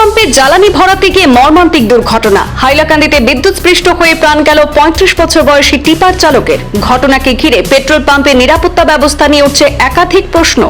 পাম্পে জ্বালানি ভরাতে গিয়ে মর্মান্তিক দুর্ঘটনা। হাইলাকান্দিতে বিদ্যুৎস্পৃষ্ট হয়ে প্রাণ গেল ৩৫ বছর বয়সী টিপার চালকের। ঘটনাকে ঘিরে পেট্রোল পাম্পে নিরাপত্তা ব্যবস্থা নিয়ে উঠছে একাধিক প্রশ্ন।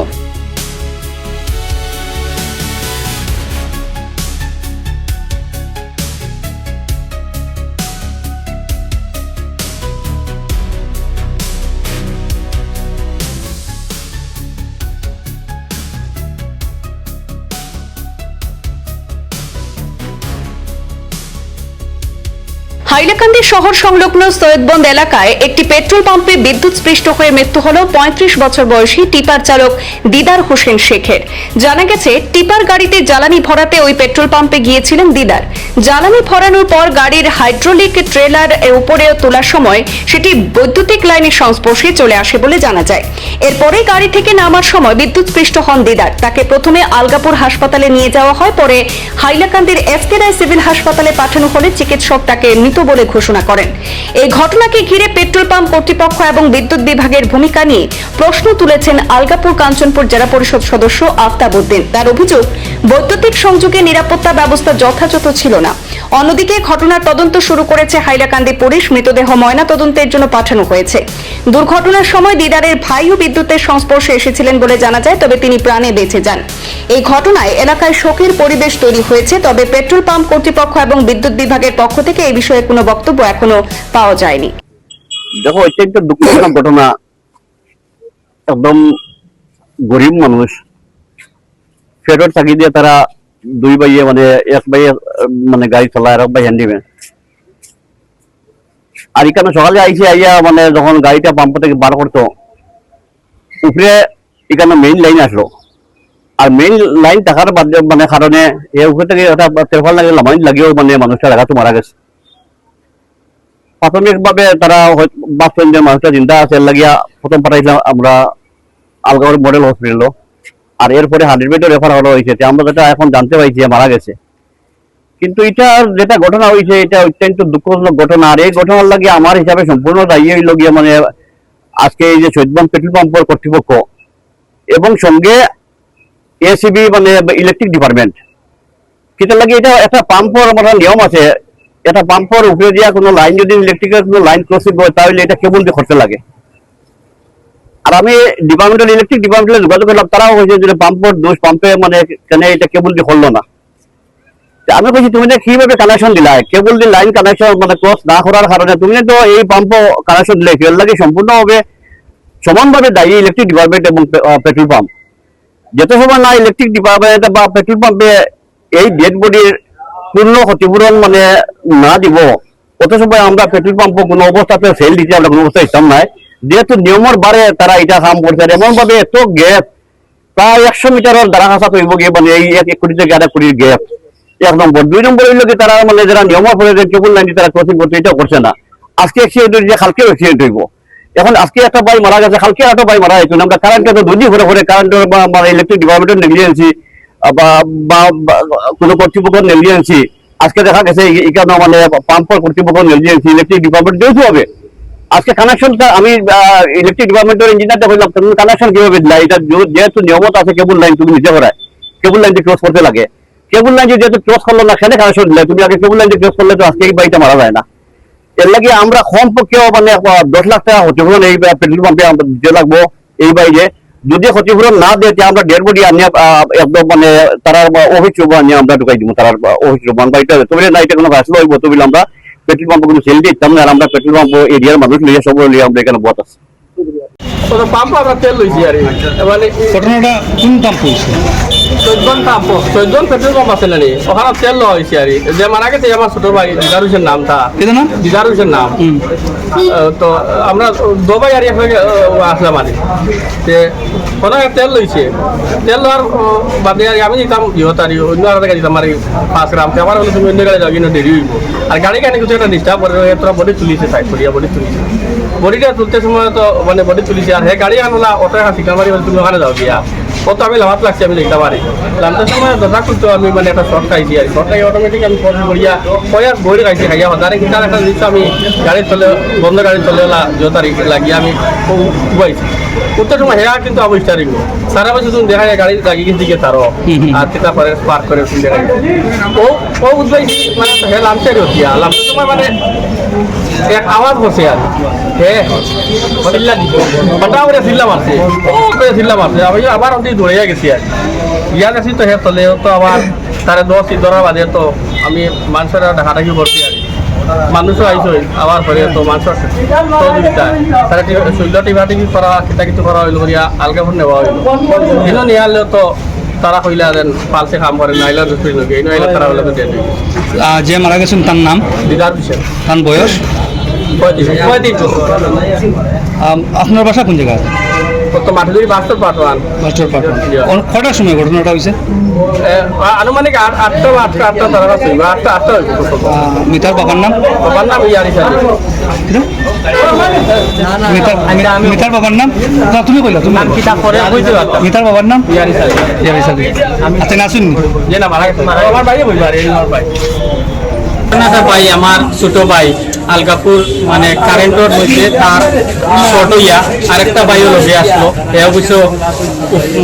হাইলাকান্দি শহর সংলগ্ন সৈয়দবন্দ এলাকায় একটি পেট্রোল পাম্পে বিদ্যুৎস্পৃষ্ট হয়ে মৃত্যু হল ৩৫ বছর বয়সী টিপার চালক দিদার হোসেন শেখের। জানা গেছে, টিপার গাড়িতে জ্বালানি ভরাতে ওই পেট্রোল পাম্পে গিয়েছিলেন দিদার। জ্বালানি ভরানোর পর গাড়ির হাইড্রোলিক ট্রেলার উপরে তোলার সময় সেটি বৈদ্যুতিক লাইনের সংস্পর্শে চলে আসে বলে জানা যায়। এরপরে গাড়ি থেকে নামার সময় বিদ্যুৎস্পৃষ্ট হন দিদার। তাকে প্রথমে আলগাপুর হাসপাতালে নিয়ে যাওয়া হয়, পরে হাইলাকান্দির এসকে রায় সিভিল হাসপাতালে পাঠানো হলে চিকিৎসক তাকে মৃত বলে ঘোষণা করেন। এই ঘটনাকে ঘিরে পেট্রোল পাম্প কর্তৃপক্ষ এবং বিদ্যুৎ বিভাগের ভূমিকা নিয়ে প্রশ্ন তুলেছেন আলগাপুর কাঞ্চনপুর জেলা পরিষদ সদস্য আফতাব উদ্দিন। তার অভিযোগ, বৈদ্যুতিক সংযোগে নিরাপত্তা ব্যবস্থা যথাযথ ছিল না। অন্যদিকে ঘটনার তদন্ত শুরু করেছে হাইলাকান্দি পুলিশ। মৃতদেহ ময়না তদন্তের জন্য পাঠানো হয়েছে। দুর্ঘটনার সময় দিদারের ভাইও বিদ্যুতের সংস্পর্শে এসেছিলেন বলে জানা যায়, তবে তিনি প্রাণে বেঁচে যান। এই ঘটনায় এলাকায় শোকের পরিবেশ তৈরি হয়েছে, তবে পেট্রোল পাম্প কর্তৃপক্ষ এবং বিদ্যুৎ বিভাগের পক্ষ থেকে এই বিষয়ে কোনো বক্তব্য এখনো পাওয়া যায়নি। দেখো, এটা একটা দুঃখজনক ঘটনা। একদম গরিব মানুষ, ফেরত থাকি দিয়ে তারা দুই ভাইয়ে এক ভাইয়ে গাড়ি চালায়, আর এক ভাই হ্যান্ডিম্যান। আর এখানে সকালে আইসে আইয়া যখন গাড়িটা পাম্প থেকে বার করতো, উপরে এখানে মেইন লাইন আসলো। আর মেইন লাইন থাকার কারণে উপরে থেকে একটা তেরফাল লাগে, লাইন লাগেও মানুষটা লাগাতো মারা গেছে। প্রাথমিকভাবে তারা ভাবছেন যে মানুষটা চিন্তা আছে, লাগিয়া প্রথম পাঠাইছিলাম আমরা আলগাপুর মডেল হসপিটাল, আর এরপরে 100 বেডে রেফার করা হয়েছে। আমরা যেটা এখন জানতে পাইছি মারা গেছে। কিন্তু এটার যেটা ঘটনা হয়েছে, এটা অত্যন্ত দুঃখজনক ঘটনা। আর এই ঘটনার লাগে আমার হিসাবে সম্পূর্ণ দায়ী হইল গিয়ে আজকে এই যে সৈয়দবন্দ পেট্রোল পাম্পের কর্তৃপক্ষ এবং সঙ্গে এসিবি ইলেকট্রিক ডিপার্টমেন্ট। সেটার লাগে এটা একটা পাম্পর নিয়ম আছে, এটা পাম্পর উপরে দিয়া কোনো লাইন যদি ইলেকট্রিকের কোনো লাইন ক্রসিং হয়, তাহলে এটা কেবল দিয়ে করতে লাগে। আর আমি ইলেকট্রিক ডিপার্টমেন্টে যোগাযোগ করলাম, তারাও হয়েছে যে পাম্পর দোষ, পাম্পে কেন এটা কেবল দিয়ে করলো না। আমি বলছি, তুমি কিভাবে কানেকশন দিলা? কেবল দিয়ে লাইন কানেকশন ক্রস না করার কারণে তুমি তো এই পাম্প কানেকশন দিলে, এর লাগে সম্পূর্ণভাবে সমানভাবে দায়ী ইলেকট্রিক ডিপার্টমেন্ট এবং পেট্রোল পাম্প। যত সময় না ইলেকট্রিক ডিপার্টমেন্ট বা পেট্রোল পাম্পে এই ডেড বডির পূর্ণ ক্ষতিপূরণ না দিব, কত সময় আমরা পেট্রোল পাম্প কোনো অবস্থাতে সেল দিতে আমরা কোনো অবস্থা ইচ্ছাম নাই। যেহেতু নিয়মের বারে তারা এটা কাম করছে, এমন ভাবে এত গ্যাপ, প্রায় 100 মিটারের দ্বারা হাসা তৈব গিয়ে এই 1 কোটি থেকে 1.5 কোটির গ্যাপ। 1 নম্বর। 2 নম্বর হইল কি, তারা যারা নিয়মের পরে কেবল লাইন তারা ক্রসিং করছে, এটা করছে না। আজকে অ্যাক্সিডেন্ট হয়েছে, কালকেও অ্যাক্সিডেন্ট হইব। এখন আজকে একটা ভাই মারা গেছে, কালকে একটা ভাই মারা হয়েছে। আমরা কারেন্টে তো দুদিন ঘুরে কারেন্টের ইলেকট্রিক ডিপার্টমেন্টের নেগলিজেন্সি বা কোনো কর্তৃপক্ষের নেগলিজেন্সি, আজকে দেখা গেছে এখানে পাম্পের কর্তৃপক্ষ নেগলিজেন্সি, ইলেকট্রিক ডিপার্টমেন্ট যেহেতু হবে। আজকে কানেকশনটা আমি ইলেকট্রিক ডিপার্টমেন্টের ইঞ্জিনিয়ারটা বললাম, তুমি কানেকশন কিভাবে দিলা? এটা যেহেতু নিয়মত আছে কেবল লাইন তুমি নিতে করায়, কেবল লাইন ক্রস করতে লাগে। কেবল লাইন যেহেতু ক্রস করলো না, সেখানে কানেকশন দিলে তুমি আগে কেবল লাইন ক্রস করলে তো আজকে এই বাড়িটা মারা যায় না। এর লাগে আমরা কমপক্ষেও 10 লাখ টাকা ক্ষতিপূরণ এই পেট্রোল পাম্পে আমরা দিতে লাগবো। এই বাইরে যদি ক্ষতিপূরণ না দিয়ে আমরা ডেড বডি আনিয়ে একদম তারা অফিস রুম আনিয়ে আমরা ঢুকাই দিব। তার অফিস রুম বাড়িটা তবে না, এটা কোনো ফ্যাসলা হইব তবে আমরা পেট্রোল পাম্প কোনো সেল দিতাম না। আর আমরা পেট্রোল পাম্প এরিয়ার মানুষ লিয়ে সব লিয়ে আমরা এখানে বত আছে। পাম্প আমরা তেল লইছি আর ঘটনাটা কোন পাম্প হয়েছে? সৈয়দবন্দ পাম্প, সৈয়দবন্দ পেট্রোল পাম্প আছে না, ওখানে তেল লওয়া হয়েছে আর যে মারা গেছে আমার ছোট ভাই দিদার হোসেন নাম, দিদার হোসেন নাম। তো আমরা দুবাই আর আসলাম আর ওখানে তেল লইছে। তেল লওয়ার বাদে আর আমি দিতাম ইহত আর অন্য আলাদা গাড়ি দিতাম আর 5 গ্রাম। আমার হলে তুমি অন্য গাড়ি যাও, কিন্তু দেরি হইব। আর গাড়ি গাড়ি কিছু একটা ডিস্টার্ব করে তোরা বডি তুলিছে, সাইড করিয়া বডি তুলিছে। বডিটা তুলতে সময় তো বডি তুলিছে। আর গাড়ি আনলা অটো ঠিকান মারি তুমি ওখানে যাও গিয়া কত আমি লাভাত লাগছে আমি দেখতে পারি লামটার সময় দরজা খুলতে আমি মানে একটা শর্ট খাইছি আর শর্ট খাই অটোমেটিক আমি ফোন করিয়া কয়ার বইরে খাইছি খাইয়া হজারে কিনার একটা জিনিস আমি গাড়ি চলে বন্ধ গাড়ি চলে তারিখ লাগিয়ে আমি উবাইছি উত্তর সময় হেয়া কিন্তু অবস্থারিক সারা বছর তুমি দেখা যায় গাড়ি লাগিয়ে কিন্তু দিকে তারও আর কিতা করে পার্ক করে দেখা যায় ও উঠবাইছি মানে হে লামচারি হচ্ছি লামটার সময় মানে এক আওয়াজ বসে আর হ্যাঁ হঠাৎ করে চিল্লা মারছে ও করে চিল্লা মারছে আমি আবার অন্তি দৌড়ে গেছি আর ইয়া গেছি তো হে তলে তো আবার তারা 10 ধরার বাদে তো আমি মানুষের ঢাকাঢাকি করছি আর মানুষও আইসই আবার পরে তো মানুষের সহযোগিতা তারা শৈল টিভি করা কিতা কিছু করা হইল করিয়া আলগা ফোন নেওয়া হইল কিন্তু নিয়ে আনলেও তো তারা কইলা দেন পালসে কাম করে নাইলা দুপুরি লোক এই নাইলা তারা হলে তো দিয়ে দিই যে মারা গেছেন তার নাম দিদার বিষয় তার বয়স 35 আপনার বাসা কোন জায়গায় কত মাঠে যদি বাস্তব পাঠান মাস্টার পাটন কটার সময় ঘটনাটা হয়েছে আনুমানিক আটটা তারা আছে আটটা হইব মিতার বাবার নাম বাবার নাম ইয়ারি সাহেব মিতার বাবার নাম না তুমি কইলা তুমি কিতা করে বুঝতে পারতাম মিতার বাবার নাম ইয়ারি সাহেব ইয়ারি সাহেব আচ্ছা না শুনি যে না মারা গেছে আমার ভাই বলবো আর এই আমার ভাই ভাই আমার ছোট ভাই আলগাপুর মানে কারেন্টর মধ্যে তার শর্ট হইয়া আরেকটা ভাইও লগে আসলো এ অবশ্য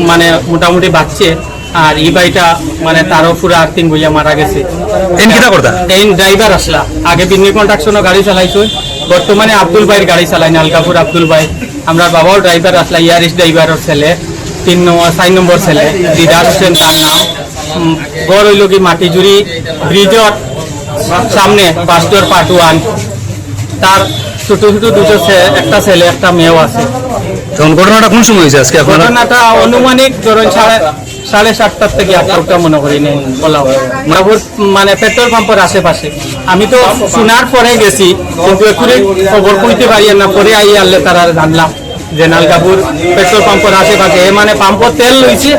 মানে মোটামুটি বাচ্চে আর এই ভাইটা মানে তারও পুরো আর্থিং বইয়া মারা গেছে এই ড্রাইভার আসলা আগে বিন্নি কন্ট্রাকশনও গাড়ি চালাইছো বর্তমানে আব্দুল ভাইয়ের গাড়ি চালাই না আলগাপুর আব্দুল ভাই আমরা বাবাও ড্রাইভার আসলা ইয়ারিস ড্রাইভারের ছেলে 4 নম্বর ছেলে দিদার হোসেন তার নাম গড় হইল কি মাটিজুরি ব্রিজর সামনে বাস্টোর পার্ট 1 তার ছোট ছোট দুটো একটা ছেলে একটা মেয়েও আছে তখন ঘটনাটা কোন সময় হয়েছে আজকে আপনারা ঘটনাটা অনুমানিক ধরুন 7:30 থেকে 8টা মনে করি নেই বলা হয় মানে পেট্রোল পাম্পের আশেপাশে আমি তো শোনার পরে গেছি কিন্তু একুরে খবর কইতে পারি না পরে আই আনলে তারা জানলাম যে নালগাপুর পেট্রোল পাম্পের আশেপাশে মানে পাম্পর তেল লইছে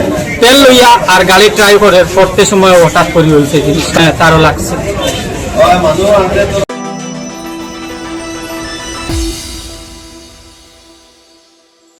তেল লইয়া আর গাড়ি ট্রাই করে পড়তে সময় হঠাৎ করে হয়েছে জিনিস তারও লাগছে